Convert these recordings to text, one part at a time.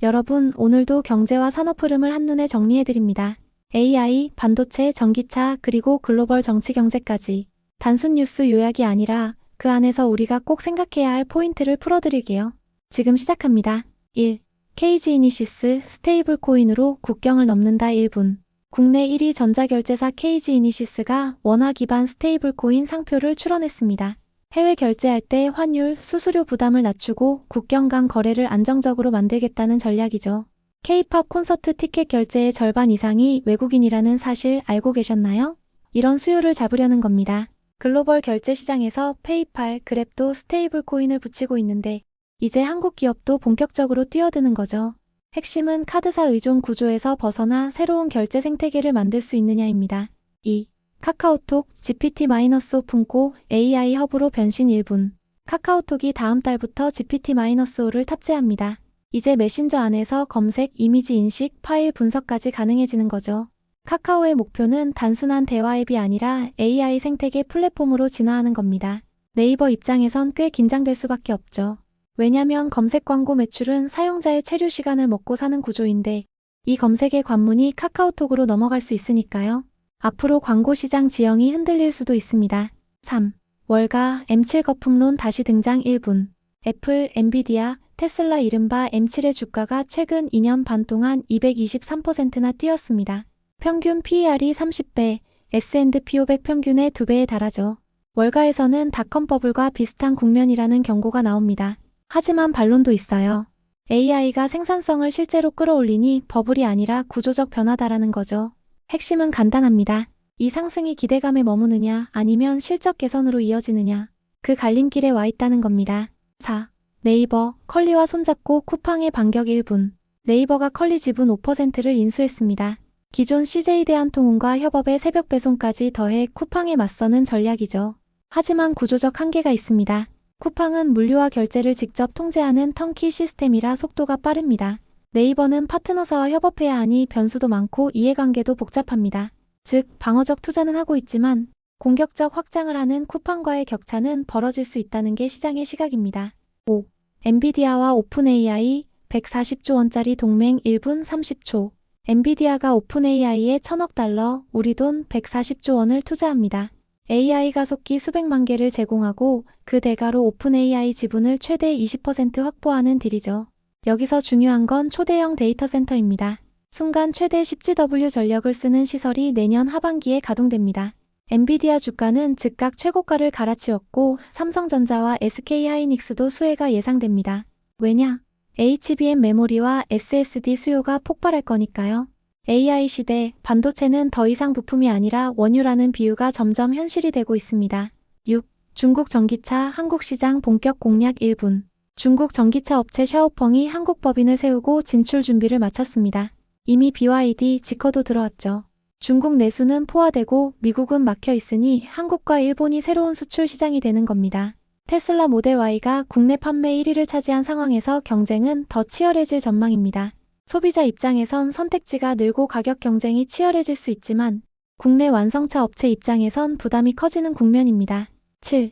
여러분, 오늘도 경제와 산업 흐름을 한눈에 정리해드립니다. AI, 반도체, 전기차, 그리고 글로벌 정치 경제까지. 단순 뉴스 요약이 아니라 그 안에서 우리가 꼭 생각해야 할 포인트를 풀어드릴게요. 지금 시작합니다. 1. KG 이니시스 스테이블 코인으로 국경을 넘는다 1분. 국내 1위 전자결제사 KG 이니시스가 원화 기반 스테이블 코인 상표를 출원했습니다. 해외 결제할 때 환율, 수수료 부담을 낮추고 국경 간 거래를 안정적으로 만들겠다는 전략이죠. K-팝 콘서트 티켓 결제의 절반 이상이 외국인이라는 사실 알고 계셨나요? 이런 수요를 잡으려는 겁니다. 글로벌 결제 시장에서 페이팔, 그랩도 스테이블 코인을 붙이고 있는데 이제 한국 기업도 본격적으로 뛰어드는 거죠. 핵심은 카드사 의존 구조에서 벗어나 새로운 결제 생태계를 만들 수 있느냐입니다. 2. 카카오톡 GPT-오픈고 AI 허브로 변신 1분. 카카오톡이 다음 달부터 GPT-5를 탑재합니다. 이제 메신저 안에서 검색, 이미지 인식, 파일 분석까지 가능해지는 거죠. 카카오의 목표는 단순한 대화 앱이 아니라 AI 생태계 플랫폼으로 진화하는 겁니다. 네이버 입장에선 꽤 긴장될 수밖에 없죠. 왜냐면 검색 광고 매출은 사용자의 체류 시간을 먹고 사는 구조인데 이 검색의 관문이 카카오톡으로 넘어갈 수 있으니까요. 앞으로 광고 시장 지형이 흔들릴 수도 있습니다. 3. 월가 M7 거품론 다시 등장 1분. 애플, 엔비디아, 테슬라 이른바 M7의 주가가 최근 2년 반 동안 223%나 뛰었습니다. 평균 PER이 30배, S&P 500 평균의 2배에 달하죠. 월가에서는 닷컴 버블과 비슷한 국면이라는 경고가 나옵니다. 하지만 반론도 있어요. AI가 생산성을 실제로 끌어올리니 버블이 아니라 구조적 변화다라는 거죠. 핵심은 간단합니다. 이 상승이 기대감에 머무느냐 아니면 실적 개선으로 이어지느냐. 그 갈림길에 와 있다는 겁니다. 4. 네이버, 컬리와 손잡고 쿠팡의 반격 1분. 네이버가 컬리 지분 5%를 인수했습니다. 기존 CJ 대한통운과 협업의 새벽 배송까지 더해 쿠팡에 맞서는 전략이죠. 하지만 구조적 한계가 있습니다. 쿠팡은 물류와 결제를 직접 통제하는 턴키 시스템이라 속도가 빠릅니다. 네이버는 파트너사와 협업해야 하니 변수도 많고 이해관계도 복잡합니다. 즉, 방어적 투자는 하고 있지만 공격적 확장을 하는 쿠팡과의 격차는 벌어질 수 있다는 게 시장의 시각입니다. 5. 엔비디아와 오픈 AI 140조 원짜리 동맹 1분 30초. 엔비디아가 오픈 AI에 1000억 달러, 우리 돈 140조 원을 투자합니다. AI 가속기 수백만 개를 제공하고 그 대가로 오픈 AI 지분을 최대 20% 확보하는 딜이죠. 여기서 중요한 건 초대형 데이터 센터입니다. 순간 최대 10GW 전력을 쓰는 시설이 내년 하반기에 가동됩니다. 엔비디아 주가는 즉각 최고가를 갈아치웠고 삼성전자와 SK하이닉스도 수혜가 예상됩니다. 왜냐? HBM 메모리와 SSD 수요가 폭발할 거니까요. AI 시대, 반도체는 더 이상 부품이 아니라 원유라는 비유가 점점 현실이 되고 있습니다. 6. 중국 전기차 한국 시장 본격 공략 1분. 중국 전기차 업체 샤오펑이 한국 법인을 세우고 진출 준비를 마쳤습니다. 이미 BYD, 지커도 들어왔죠. 중국 내수는 포화되고 미국은 막혀 있으니 한국과 일본이 새로운 수출 시장이 되는 겁니다. 테슬라 모델 Y가 국내 판매 1위를 차지한 상황에서 경쟁은 더 치열해질 전망입니다. 소비자 입장에선 선택지가 늘고 가격 경쟁이 치열해질 수 있지만 국내 완성차 업체 입장에선 부담이 커지는 국면입니다. 7.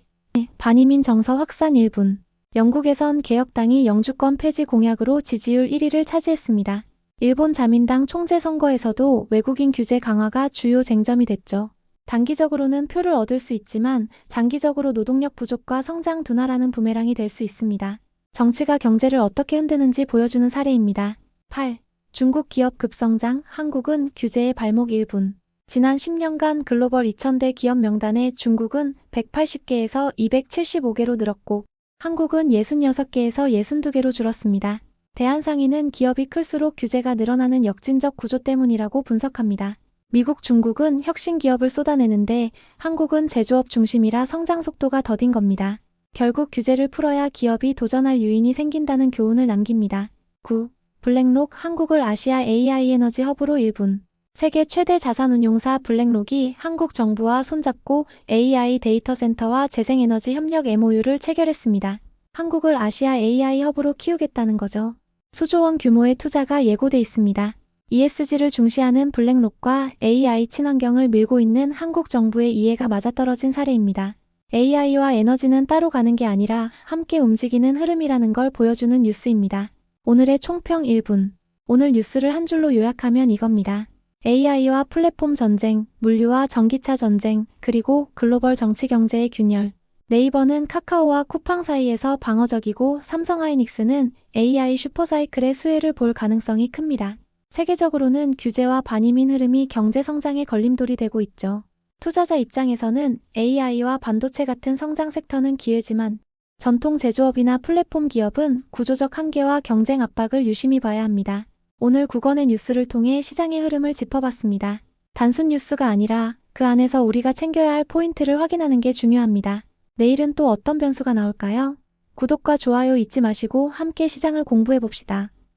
반이민 정서 확산 1분. 영국에선 개혁당이 영주권 폐지 공약으로 지지율 1위를 차지했습니다. 일본 자민당 총재 선거에서도 외국인 규제 강화가 주요 쟁점이 됐죠. 단기적으로는 표를 얻을 수 있지만 장기적으로 노동력 부족과 성장 둔화라는 부메랑이 될 수 있습니다. 정치가 경제를 어떻게 흔드는지 보여주는 사례입니다. 8. 중국 기업 급성장, 한국은 규제의 발목 1분. 지난 10년간 글로벌 2000대 기업 명단에 중국은 180개에서 275개로 늘었고 한국은 66개에서 62개로 줄었습니다. 대한상인은 기업이 클수록 규제가 늘어나는 역진적 구조 때문이라고 분석합니다. 미국, 중국은 혁신 기업을 쏟아내는데 한국은 제조업 중심이라 성장 속도가 더딘 겁니다. 결국 규제를 풀어야 기업이 도전할 유인이 생긴다는 교훈을 남깁니다. 9. 블랙록 한국을 아시아 AI 에너지 허브로 1분. 세계 최대 자산운용사 블랙록이 한국 정부와 손잡고 AI 데이터 센터와 재생에너지 협력 MOU를 체결했습니다. 한국을 아시아 AI 허브로 키우겠다는 거죠. 수조원 규모의 투자가 예고돼 있습니다. ESG를 중시하는 블랙록과 AI 친환경을 밀고 있는 한국 정부의 이해가 맞아떨어진 사례입니다. AI와 에너지는 따로 가는 게 아니라 함께 움직이는 흐름이라는 걸 보여주는 뉴스입니다. 오늘의 총평 1분. 오늘 뉴스를 한 줄로 요약하면 이겁니다. AI와 플랫폼 전쟁, 물류와 전기차 전쟁, 그리고 글로벌 정치 경제의 균열. 네이버는 카카오와 쿠팡 사이에서 방어적이고 삼성하이닉스는 AI 슈퍼사이클의 수혜를 볼 가능성이 큽니다. 세계적으로는 규제와 반이민 흐름이 경제 성장에 걸림돌이 되고 있죠. 투자자 입장에서는 AI와 반도체 같은 성장 섹터는 기회지만 전통 제조업이나 플랫폼 기업은 구조적 한계와 경쟁 압박을 유심히 봐야 합니다. 오늘 9권의 뉴스를 통해 시장의 흐름을 짚어봤습니다. 단순 뉴스가 아니라 그 안에서 우리가 챙겨야 할 포인트를 확인하는 게 중요합니다. 내일은 또 어떤 변수가 나올까요? 구독과 좋아요 잊지 마시고 함께 시장을 공부해봅시다.